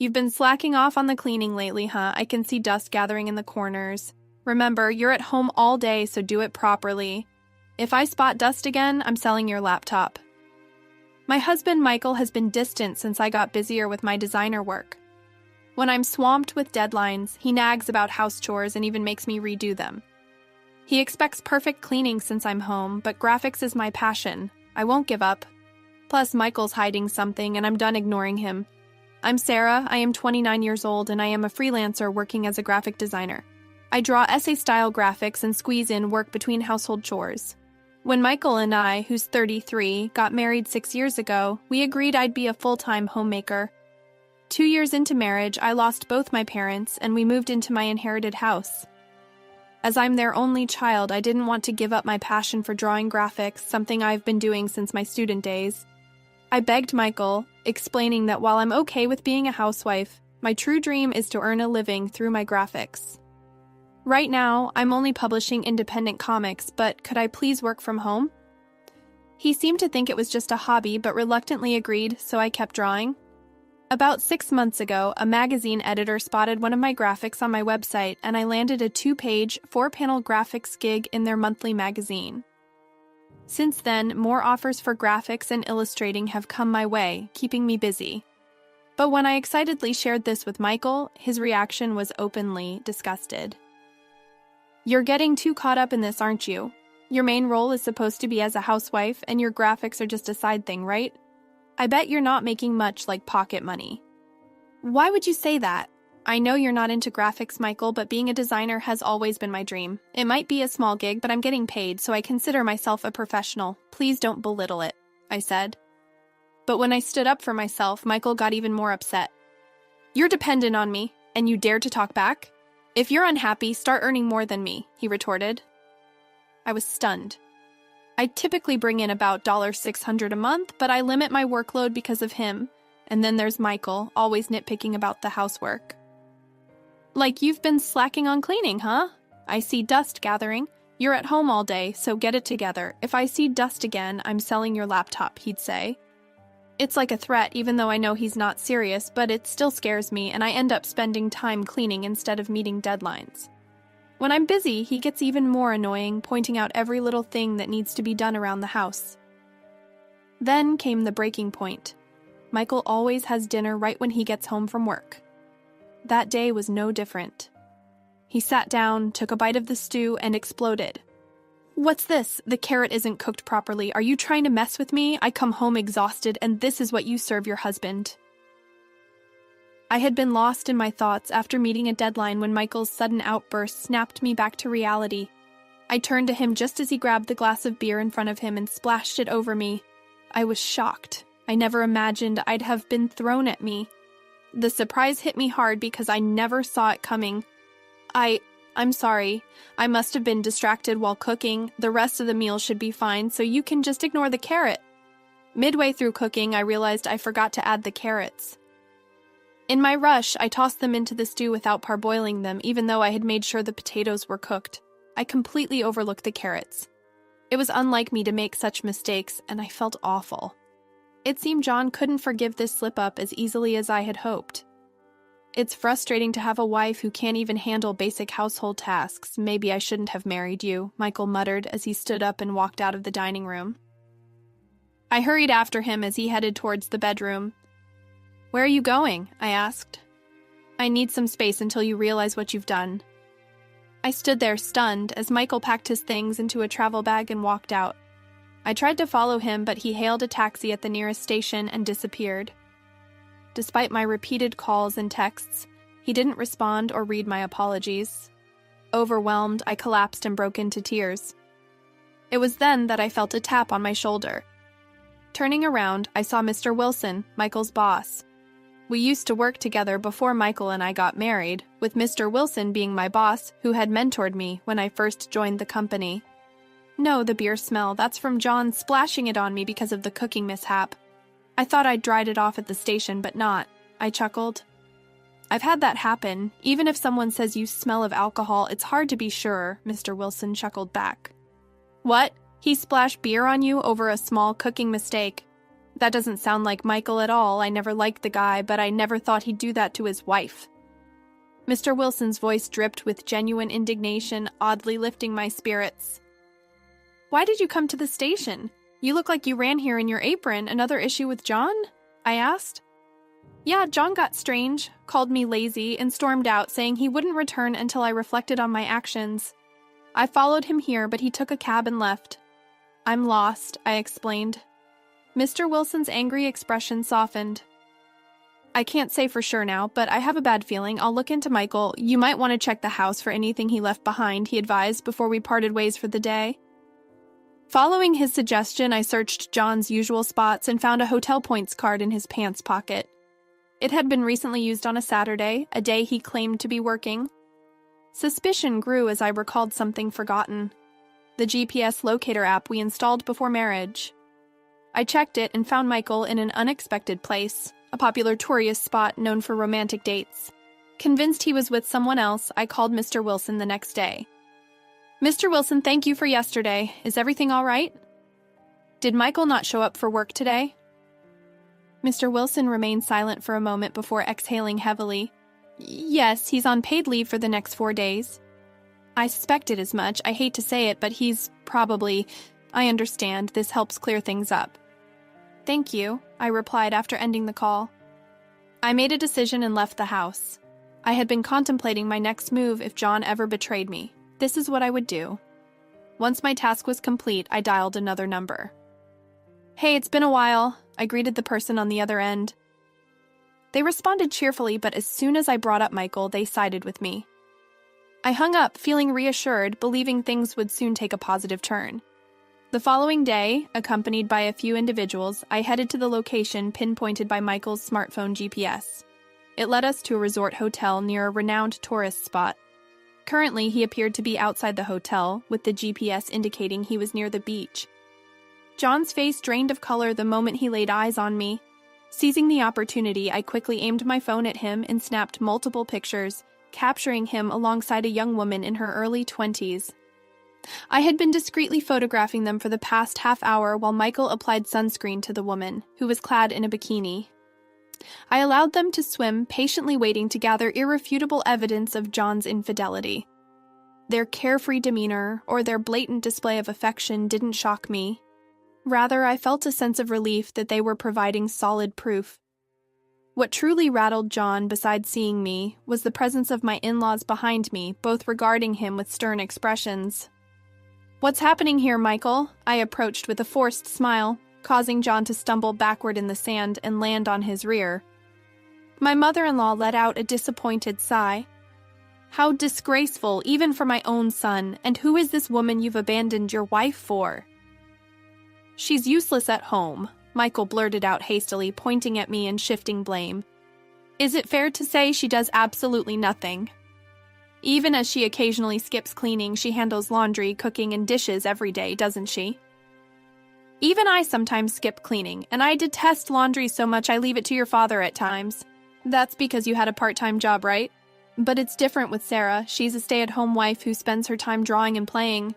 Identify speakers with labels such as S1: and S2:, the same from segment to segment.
S1: You've been slacking off on the cleaning lately, huh? I can see dust gathering in the corners. Remember, you're at home all day, so do it properly. If I spot dust again, I'm selling your laptop. My husband Michael has been distant since I got busier with my designer work. When I'm swamped with deadlines, he nags about house chores and even makes me redo them. He expects perfect cleaning since I'm home, but graphics is my passion. I won't give up. Plus, Michael's hiding something and I'm done ignoring him. I'm Sarah, I am 29 years old, and I am a freelancer working as a graphic designer. I draw essay-style graphics and squeeze in work between household chores. When Michael and I, who's 33, got married 6 years ago, we agreed I'd be a full-time homemaker. 2 years into marriage, I lost both my parents, and we moved into my inherited house. As I'm their only child, I didn't want to give up my passion for drawing graphics, something I've been doing since my student days. I begged Michael, explaining that while I'm okay with being a housewife, my true dream is to earn a living through my graphics. Right now, I'm only publishing independent comics, but could I please work from home? He seemed to think it was just a hobby, but reluctantly agreed, so I kept drawing. About 6 months ago, a magazine editor spotted one of my graphics on my website, and I landed a 2-page, 4-panel graphics gig in their monthly magazine. Since then, more offers for graphics and illustrating have come my way, keeping me busy. But when I excitedly shared this with Michael, his reaction was openly disgusted. You're getting too caught up in this, aren't you? Your main role is supposed to be as a housewife, and your graphics are just a side thing, right? I bet you're not making much like pocket money. Why would you say that? I know you're not into graphics, Michael, but being a designer has always been my dream. It might be a small gig, but I'm getting paid, so I consider myself a professional. Please don't belittle it, I said. But when I stood up for myself, Michael got even more upset. You're dependent on me, and you dare to talk back? If you're unhappy, start earning more than me, he retorted. I was stunned. I typically bring in about $600 a month, but I limit my workload because of him. And then there's Michael, always nitpicking about the housework. Like you've been slacking on cleaning, huh? I see dust gathering. You're at home all day, so get it together. If I see dust again, I'm selling your laptop, he'd say. It's like a threat, even though I know he's not serious, but it still scares me, and I end up spending time cleaning instead of meeting deadlines. When I'm busy, he gets even more annoying, pointing out every little thing that needs to be done around the house. Then came the breaking point. Michael always has dinner right when he gets home from work. That day was no different. He sat down, took a bite of the stew, and exploded. What's this? The carrot isn't cooked properly. Are you trying to mess with me? I come home exhausted, and this is what you serve your husband. I had been lost in my thoughts after meeting a deadline when Michael's sudden outburst snapped me back to reality. I turned to him just as he grabbed the glass of beer in front of him and splashed it over me. I was shocked. I never imagined I'd have been thrown at me. The surprise hit me hard because I never saw it coming. I'm sorry. I must have been distracted while cooking. The rest of the meal should be fine, so you can just ignore the carrot. Midway through cooking, I realized I forgot to add the carrots. In my rush, I tossed them into the stew without parboiling them, even though I had made sure the potatoes were cooked. I completely overlooked the carrots. It was unlike me to make such mistakes, and I felt awful. It seemed John couldn't forgive this slip-up as easily as I had hoped. It's frustrating to have a wife who can't even handle basic household tasks. Maybe I shouldn't have married you, Michael muttered as he stood up and walked out of the dining room. I hurried after him as he headed towards the bedroom. Where are you going? I asked. I need some space until you realize what you've done. I stood there stunned as Michael packed his things into a travel bag and walked out. I tried to follow him, but he hailed a taxi at the nearest station and disappeared. Despite my repeated calls and texts, he didn't respond or read my apologies. Overwhelmed, I collapsed and broke into tears. It was then that I felt a tap on my shoulder. Turning around, I saw Mr. Wilson, Michael's boss. We used to work together before Michael and I got married, with Mr. Wilson being my boss who had mentored me when I first joined the company. No, the beer smell, that's from John splashing it on me because of the cooking mishap. I thought I'd dried it off at the station, but not. I chuckled. I've had that happen. Even if someone says you smell of alcohol, it's hard to be sure, Mr. Wilson chuckled back. What? He splashed beer on you over a small cooking mistake. That doesn't sound like Michael at all. I never liked the guy, but I never thought he'd do that to his wife. Mr. Wilson's voice dripped with genuine indignation, oddly lifting my spirits. Why did you come to the station? You look like you ran here in your apron. Another issue with John? I asked. Yeah, John got strange, called me lazy, and stormed out, saying he wouldn't return until I reflected on my actions. I followed him here, but he took a cab and left. I'm lost, I explained. Mr. Wilson's angry expression softened. I can't say for sure now, but I have a bad feeling. I'll look into Michael. You might want to check the house for anything he left behind, he advised before we parted ways for the day. Following his suggestion, I searched John's usual spots and found a hotel points card in his pants pocket. It had been recently used on a Saturday, a day he claimed to be working. Suspicion grew as I recalled something forgotten. The GPS locator app we installed before marriage. I checked it and found Michael in an unexpected place, a popular tourist spot known for romantic dates. Convinced he was with someone else, I called Mr. Wilson the next day. Mr. Wilson, thank you for yesterday. Is everything all right? Did Michael not show up for work today? Mr. Wilson remained silent for a moment before exhaling heavily. Yes, he's on paid leave for the next 4 days. I suspected as much. I hate to say it, but he's probably... I understand. This helps clear things up. Thank you, I replied after ending the call. I made a decision and left the house. I had been contemplating my next move if John ever betrayed me. This is what I would do. Once my task was complete, I dialed another number. Hey, it's been a while, I greeted the person on the other end. They responded cheerfully, but as soon as I brought up Michael, they sided with me. I hung up, feeling reassured, believing things would soon take a positive turn. The following day, accompanied by a few individuals, I headed to the location pinpointed by Michael's smartphone GPS. It led us to a resort hotel near a renowned tourist spot. Currently, he appeared to be outside the hotel, with the GPS indicating he was near the beach. John's face drained of color the moment he laid eyes on me. Seizing the opportunity, I quickly aimed my phone at him and snapped multiple pictures, capturing him alongside a young woman in her early 20s. I had been discreetly photographing them for the past half hour while Michael applied sunscreen to the woman, who was clad in a bikini. I allowed them to swim, patiently waiting to gather irrefutable evidence of John's infidelity. Their carefree demeanor or their blatant display of affection didn't shock me. Rather, I felt a sense of relief that they were providing solid proof. What truly rattled John, besides seeing me, was the presence of my in-laws behind me, both regarding him with stern expressions. What's happening here, Michael? I approached with a forced smile, causing John to stumble backward in the sand and land on his rear. My mother-in-law let out a disappointed sigh. How disgraceful, even for my own son, and who is this woman you've abandoned your wife for? She's useless at home, Michael blurted out hastily, pointing at me and shifting blame. Is it fair to say she does absolutely nothing? Even as she occasionally skips cleaning, she handles laundry, cooking, and dishes every day, doesn't she? Even I sometimes skip cleaning, and I detest laundry so much I leave it to your father at times. That's because you had a part-time job, right? But it's different with Sarah. She's a stay-at-home wife who spends her time drawing and playing.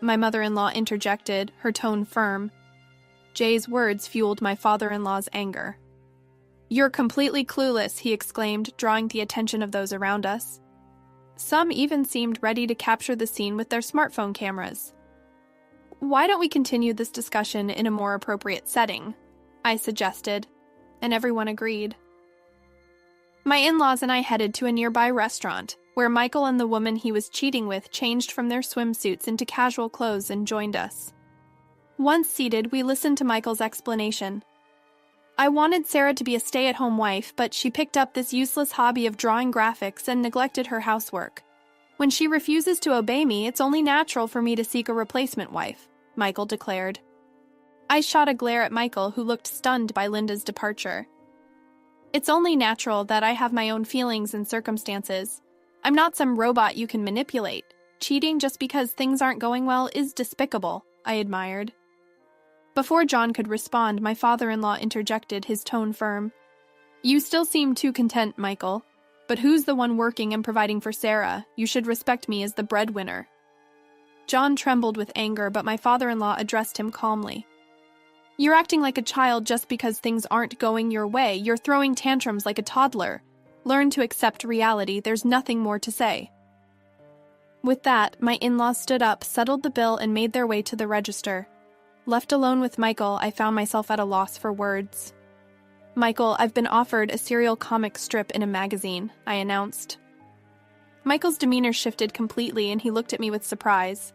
S1: My mother-in-law interjected, her tone firm. Jay's words fueled my father-in-law's anger. You're completely clueless, he exclaimed, drawing the attention of those around us. Some even seemed ready to capture the scene with their smartphone cameras. Why don't we continue this discussion in a more appropriate setting? I suggested, and everyone agreed. My in-laws and I headed to a nearby restaurant, where Michael and the woman he was cheating with changed from their swimsuits into casual clothes and joined us. Once seated, we listened to Michael's explanation. I wanted Sarah to be a stay-at-home wife, but she picked up this useless hobby of drawing graphics and neglected her housework. When she refuses to obey me, it's only natural for me to seek a replacement wife, Michael declared. I shot a glare at Michael, who looked stunned by Linda's departure. It's only natural that I have my own feelings and circumstances. I'm not some robot you can manipulate. Cheating just because things aren't going well is despicable, I admired. Before John could respond, my father-in-law interjected, his tone firm. You still seem too content, Michael. But who's the one working and providing for Sarah? You should respect me as the breadwinner. John trembled with anger, but my father-in-law addressed him calmly. You're acting like a child just because things aren't going your way. You're throwing tantrums like a toddler. Learn to accept reality. There's nothing more to say. With that, my in-laws stood up, settled the bill, and made their way to the register. Left alone with Michael, I found myself at a loss for words. "Michael, I've been offered a serial comic strip in a magazine," I announced. Michael's demeanor shifted completely, and he looked at me with surprise.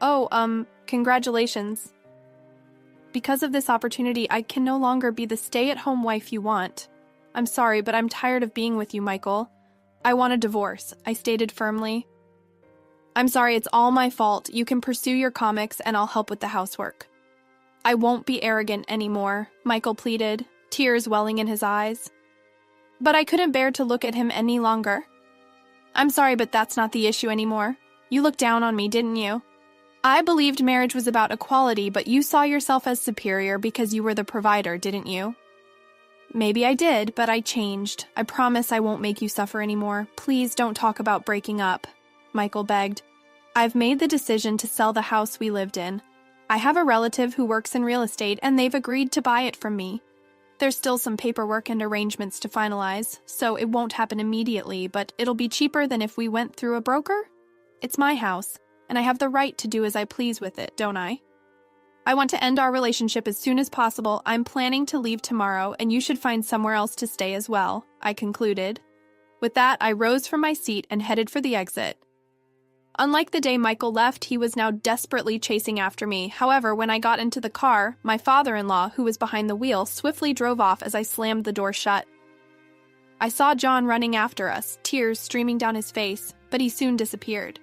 S1: "Oh, congratulations. Because of this opportunity, I can no longer be the stay-at-home wife you want. I'm sorry, but I'm tired of being with you, Michael. I want a divorce," I stated firmly. "I'm sorry, it's all my fault. You can pursue your comics, and I'll help with the housework." "I won't be arrogant anymore," Michael pleaded, tears welling in his eyes. But I couldn't bear to look at him any longer. "I'm sorry, but that's not the issue anymore. You looked down on me, didn't you? I believed marriage was about equality, but you saw yourself as superior because you were the provider, didn't you?" "Maybe I did, but I changed. I promise I won't make you suffer anymore. Please don't talk about breaking up," Michael begged. "I've made the decision to sell the house we lived in. I have a relative who works in real estate, and they've agreed to buy it from me. There's still some paperwork and arrangements to finalize, so it won't happen immediately, but it'll be cheaper than if we went through a broker. It's my house, and I have the right to do as I please with it, don't I? I want to end our relationship as soon as possible. I'm planning to leave tomorrow, and you should find somewhere else to stay as well," I concluded. With that, I rose from my seat and headed for the exit. Unlike the day Michael left, he was now desperately chasing after me. However, when I got into the car, my father-in-law, who was behind the wheel, swiftly drove off as I slammed the door shut. I saw John running after us, tears streaming down his face, but he soon disappeared.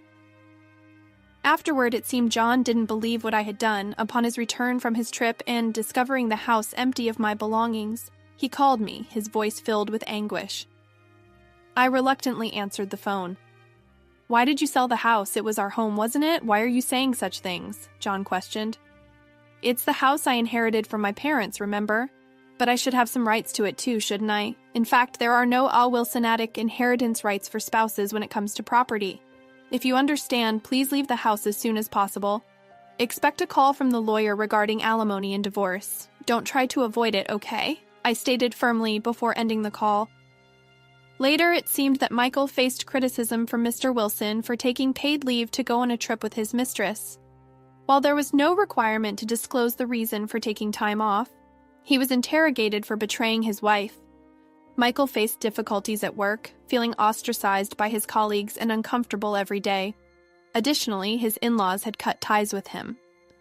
S1: Afterward, it seemed John didn't believe what I had done. Upon his return from his trip and discovering the house empty of my belongings, he called me, his voice filled with anguish. I reluctantly answered the phone. "Why did you sell the house? It was our home, wasn't it? Why are you saying such things?" John questioned. "It's the house I inherited from my parents, remember? But I should have some rights to it too, shouldn't I? In fact, there are no Wilsonatic inheritance rights for spouses when it comes to property. If you understand, please leave the house as soon as possible. Expect a call from the lawyer regarding alimony and divorce. Don't try to avoid it, okay?" I stated firmly before ending the call. Later, it seemed that Michael faced criticism from Mr. Wilson for taking paid leave to go on a trip with his mistress. While there was no requirement to disclose the reason for taking time off, he was interrogated for betraying his wife. Michael faced difficulties at work, feeling ostracized by his colleagues and uncomfortable every day. Additionally, his in-laws had cut ties with him.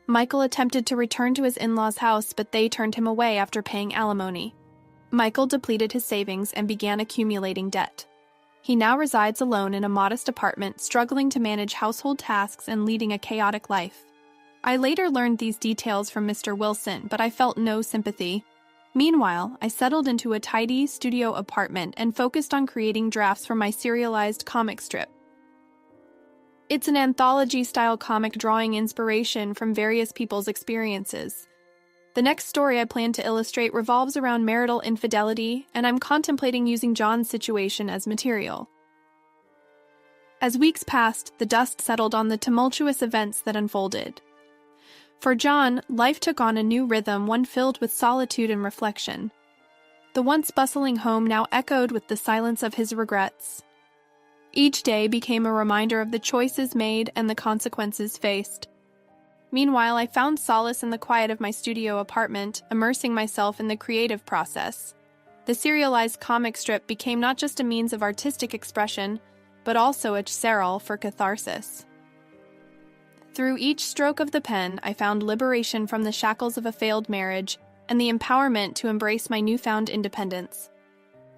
S1: Michael attempted to return to his in-laws' house, but they turned him away after paying alimony. Michael depleted his savings and began accumulating debt. He now resides alone in a modest apartment, struggling to manage household tasks and leading a chaotic life. I later learned these details from Mr. Wilson, but I felt no sympathy. Meanwhile, I settled into a tidy studio apartment and focused on creating drafts for my serialized comic strip. It's an anthology-style comic drawing inspiration from various people's experiences. The next story I plan to illustrate revolves around marital infidelity, and I'm contemplating using John's situation as material. As weeks passed, the dust settled on the tumultuous events that unfolded. For John, life took on a new rhythm, one filled with solitude and reflection. The once bustling home now echoed with the silence of his regrets. Each day became a reminder of the choices made and the consequences faced. Meanwhile, I found solace in the quiet of my studio apartment, immersing myself in the creative process. The serialized comic strip became not just a means of artistic expression, but also a chorale for catharsis. Through each stroke of the pen, I found liberation from the shackles of a failed marriage and the empowerment to embrace my newfound independence.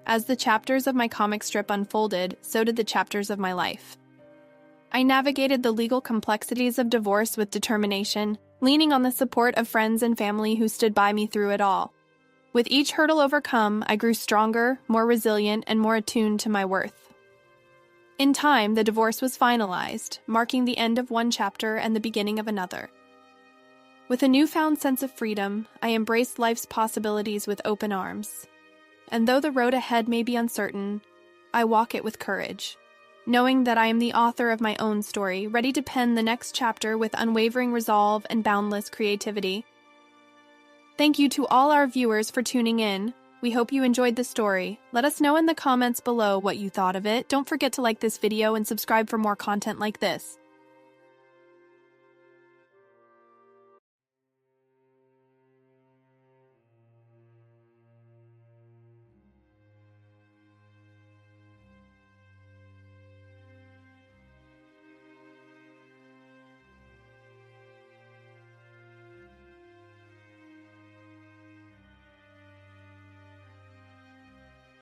S1: As the chapters of my comic strip unfolded, so did the chapters of my life. I navigated the legal complexities of divorce with determination, leaning on the support of friends and family who stood by me through it all. With each hurdle overcome, I grew stronger, more resilient, and more attuned to my worth. In time, the divorce was finalized, marking the end of one chapter and the beginning of another. With a newfound sense of freedom, I embraced life's possibilities with open arms. And though the road ahead may be uncertain, I walk it with courage, knowing that I am the author of my own story, ready to pen the next chapter with unwavering resolve and boundless creativity. Thank you to all our viewers for tuning in. We hope you enjoyed the story. Let us know in the comments below what you thought of it. Don't forget to like this video and subscribe for more content like this.